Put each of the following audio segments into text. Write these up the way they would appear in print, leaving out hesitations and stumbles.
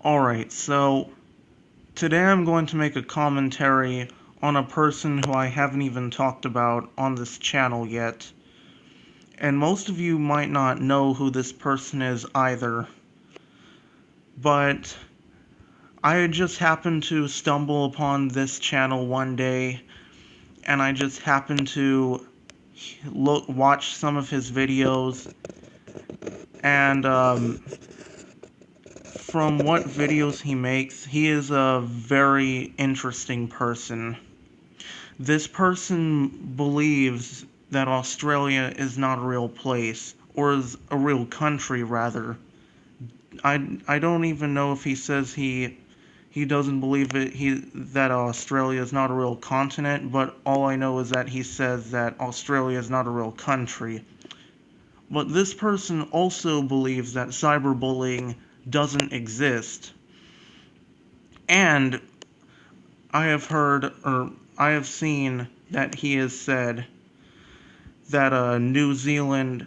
Alright, so today I'm going to make a commentary on a person who I haven't even talked about on this channel yet. And most of you might not know who this person is either. But I just happened to stumble upon this channel one day, and I just happened to watch some of his videos, and from what videos he makes, he is a very interesting person. This person believes that Australia is not a real place, or is a real country, rather. I don't even know if he says he doesn't believe that Australia is not a real continent, but all I know is that he says that Australia is not a real country. But this person also believes that cyberbullying doesn't exist. And I have heard, or I have seen that he has said that the New Zealand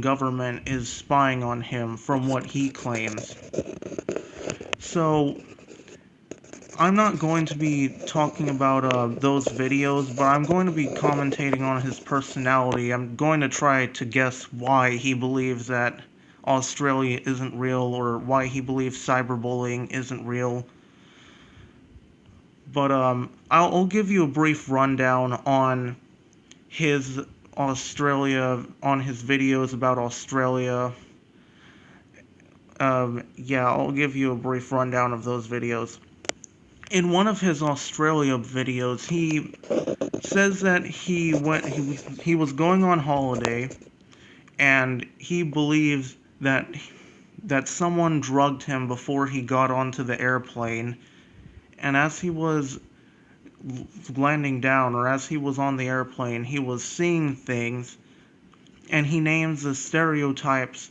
government is spying on him, from what he claims. So I'm not going to be talking about those videos, but I'm going to be commentating on his personality. I'm going to try to guess why he believes that Australia isn't real, or why he believes cyberbullying isn't real. But I'll give you a brief rundown on his videos about Australia. Yeah, I'll give you a brief rundown of those videos. In one of his Australia videos, he says that he was going on holiday, and he believes that someone drugged him before he got onto the airplane, and as he was landing down, or as he was on the airplane, he was seeing things, and he names the stereotypes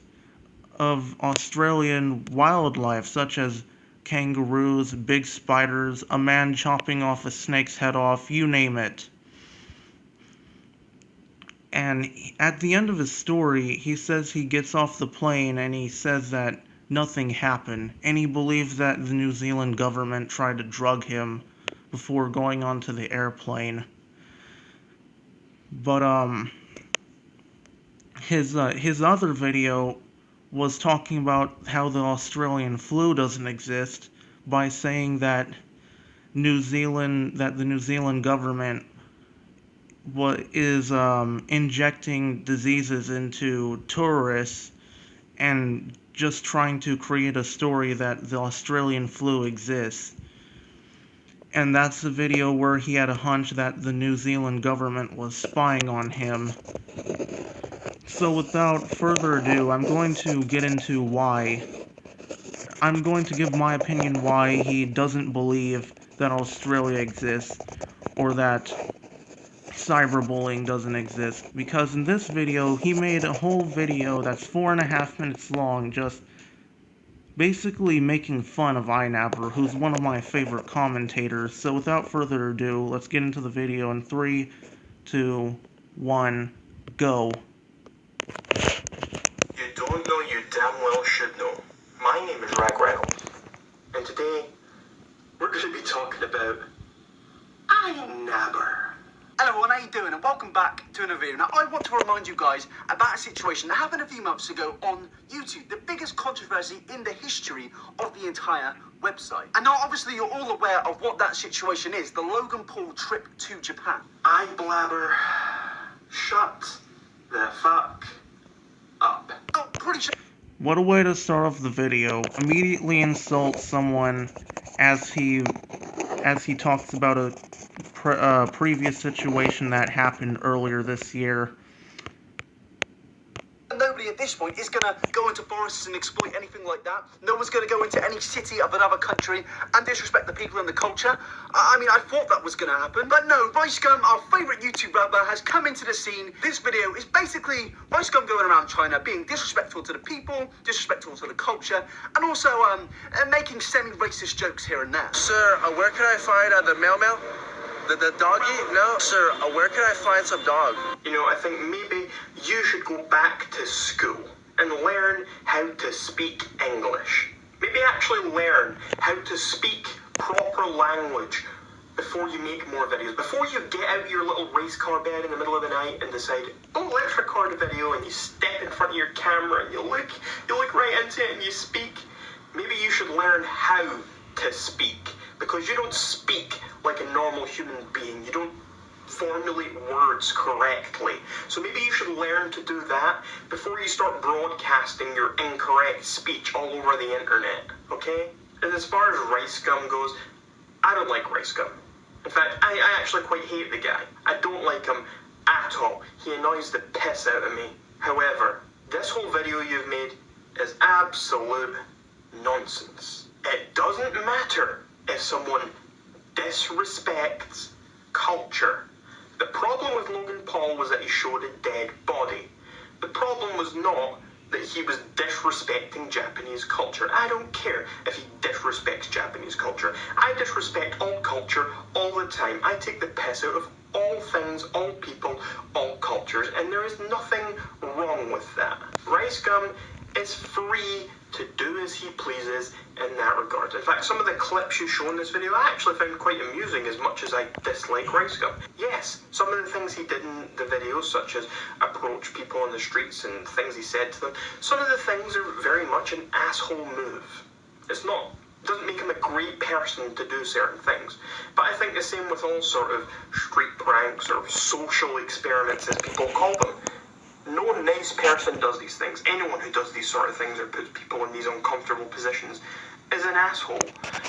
of Australian wildlife, such as kangaroos, big spiders, a man chopping off a snake's head off, you name it. And at the end of his story, he says he gets off the plane and he says that nothing happened, and he believes that the New Zealand government tried to drug him before going onto the airplane. But his other video was talking about how the Australian flu doesn't exist, by saying that the New Zealand government is injecting diseases into tourists and just trying to create a story that the Australian flu exists. And that's the video where he had a hunch that the New Zealand government was spying on him. So without further ado, I'm going to get into why. I'm going to give my opinion why he doesn't believe that Australia exists, or that cyberbullying doesn't exist. Because in this video, he made a whole video that's 4.5 minutes long, just basically making fun of iNabber, who's one of my favorite commentators. So without further ado, let's get into the video in 3, 2, 1, go. You don't know, you damn well should know. My name is Ragreynolds, and today we're going to be talking about iNabber. Hello everyone, how you doing? And welcome back to another video. Now, I want to remind you guys about a situation that happened a few months ago on YouTube, the biggest controversy in the history of the entire website. And now, obviously, you're all aware of what that situation is, the Logan Paul trip to Japan. iBlabber, shut the fuck up. Oh, pretty sure. What a way to start off the video. Immediately insult someone as he talks about a previous situation that happened earlier this year. Nobody at this point is going to go into forests and exploit anything like that. No one's going to go into any city of another country and disrespect the people and the culture. I mean, I thought that was going to happen. But no, RiceGum, our favourite YouTube rapper, has come into the scene. This video is basically RiceGum going around China, being disrespectful to the people, disrespectful to the culture, and also making semi-racist jokes here and there. Sir, where can I find the mail? The doggy? No, sir, where can I find some dog? You know, I think maybe you should go back to school and learn how to speak English. Maybe actually learn how to speak proper language before you make more videos. Before you get out your little race car bed in the middle of the night and decide, oh, let's record a video, and you step in front of your camera and you look right into it and you speak. Maybe you should learn how to speak, because you don't speak like a normal human being. You don't formulate words correctly. So maybe you should learn to do that before you start broadcasting your incorrect speech all over the internet, okay? And as far as Rice Gum goes, I don't like Rice Gum. In fact, I actually quite hate the guy. I don't like him at all. He annoys the piss out of me. However, this whole video you've made is absolute nonsense. It doesn't matter if someone disrespects culture. The problem with Logan Paul was that he showed a dead body. The problem was not that he was disrespecting Japanese culture. I don't care if he disrespects Japanese culture. I disrespect all culture all the time. I take the piss out of all things, all people, all cultures, and there is nothing wrong with that. Rice Gum is free to do as he pleases in that regard. In fact, some of the clips you show in this video I actually found quite amusing, as much as I dislike Rice Gum. Yes, some of the things he did in the video, such as approach people on the streets and things he said to them, some of the things are very much an asshole move. Doesn't make him a great person to do certain things. But I think the same with all sort of street pranks or social experiments, as people call them. No nice person does these things. Anyone who does these sort of things or puts people in these uncomfortable positions is an asshole.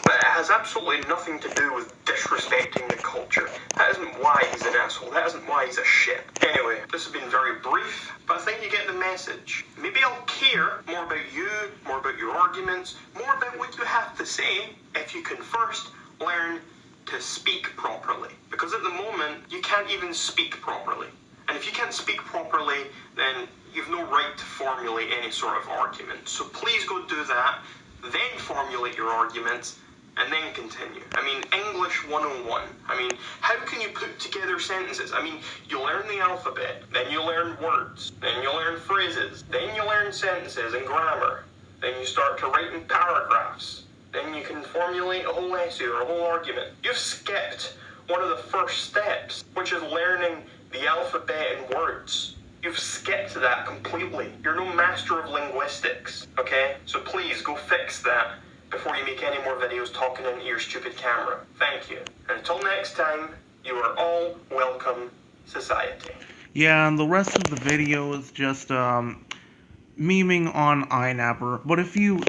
But it has absolutely nothing to do with disrespecting the culture. That isn't why he's an asshole. That isn't why he's a shit. Anyway, this has been very brief, but I think you get the message. Maybe I'll care more about you, more about your arguments, more about what you have to say, if you can first learn to speak properly. Because at the moment, you can't even speak properly. And if you can't speak properly, then you've no right to formulate any sort of argument. So please go do that, then formulate your arguments, and then continue. I mean, English 101. I mean, how can you put together sentences? I mean, you learn the alphabet, then you learn words, then you learn phrases, then you learn sentences and grammar, then you start to write in paragraphs, then you can formulate a whole essay or a whole argument. You've skipped one of the first steps, which is learning the alphabet and words. You've skipped that completely. You're no master of linguistics, okay? So please go fix that before you make any more videos talking into your stupid camera. Thank you. And until next time, you are all welcome, society. Yeah, and the rest of the video is just memeing on iNapper. But if you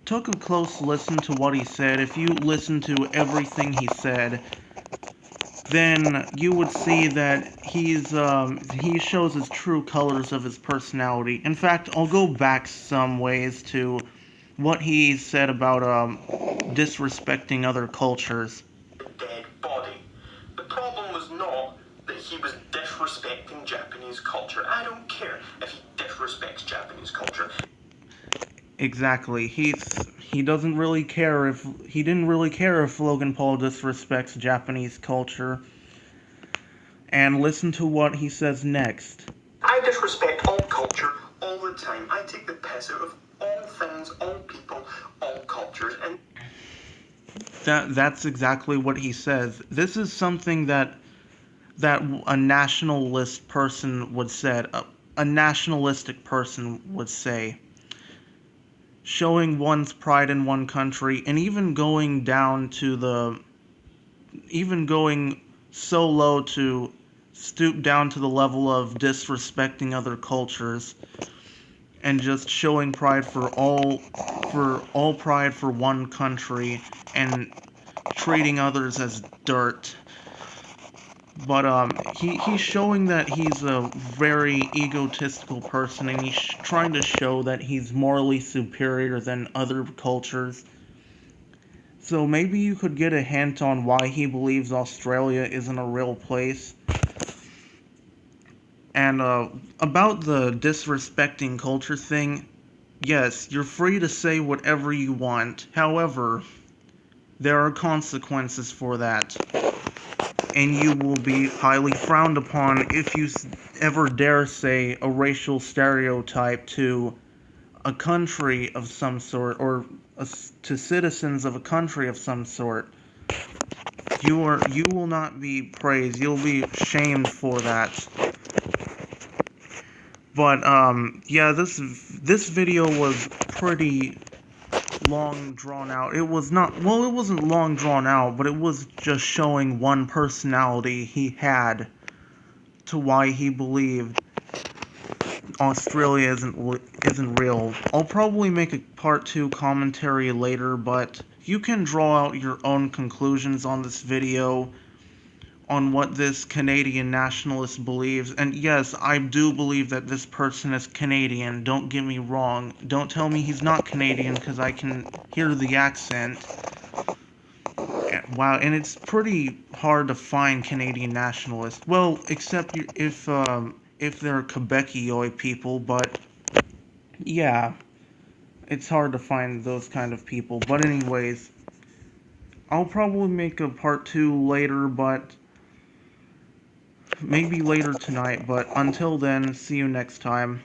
took a close listen to what he said, if you listened to everything he said, then you would see that he shows his true colors of his personality. In fact, I'll go back some ways to what he said about disrespecting other cultures. Dead body. The problem was not that he was disrespecting Japanese culture. I don't care if he disrespects Japanese culture. Exactly. He didn't really care if Logan Paul disrespects Japanese culture. And listen to what he says next. I disrespect all culture all the time. I take the piss out of all things, all people, all cultures, and that's exactly what he says. This is something that a nationalist person would say. A nationalistic person would say. Showing one's pride in one country, and even going so low to stoop down to the level of disrespecting other cultures, and just showing pride for one country, and treating others as dirt. But he's showing that he's a very egotistical person, and he's trying to show that he's morally superior than other cultures. So maybe you could get a hint on why he believes Australia isn't a real place. And about the disrespecting culture thing, yes, you're free to say whatever you want. However, there are consequences for that. And you will be highly frowned upon if you ever dare say a racial stereotype to a country of some sort, or to citizens of a country of some sort, you will not be praised. You'll be shamed for that. But yeah, this video was pretty long drawn out. It was not, well, it wasn't long drawn out, but it was just showing one personality he had to why he believed Australia isn't real. I'll probably make a part 2 commentary later, but you can draw out your own conclusions on this video on what this Canadian nationalist believes. And yes, I do believe that this person is Canadian. Don't get me wrong. Don't tell me he's not Canadian, because I can hear the accent. Wow, and it's pretty hard to find Canadian nationalists. Well, except if they're Quebecois people, but yeah, it's hard to find those kind of people. But anyways, I'll probably make a part 2 later, but maybe later tonight. But until then, see you next time.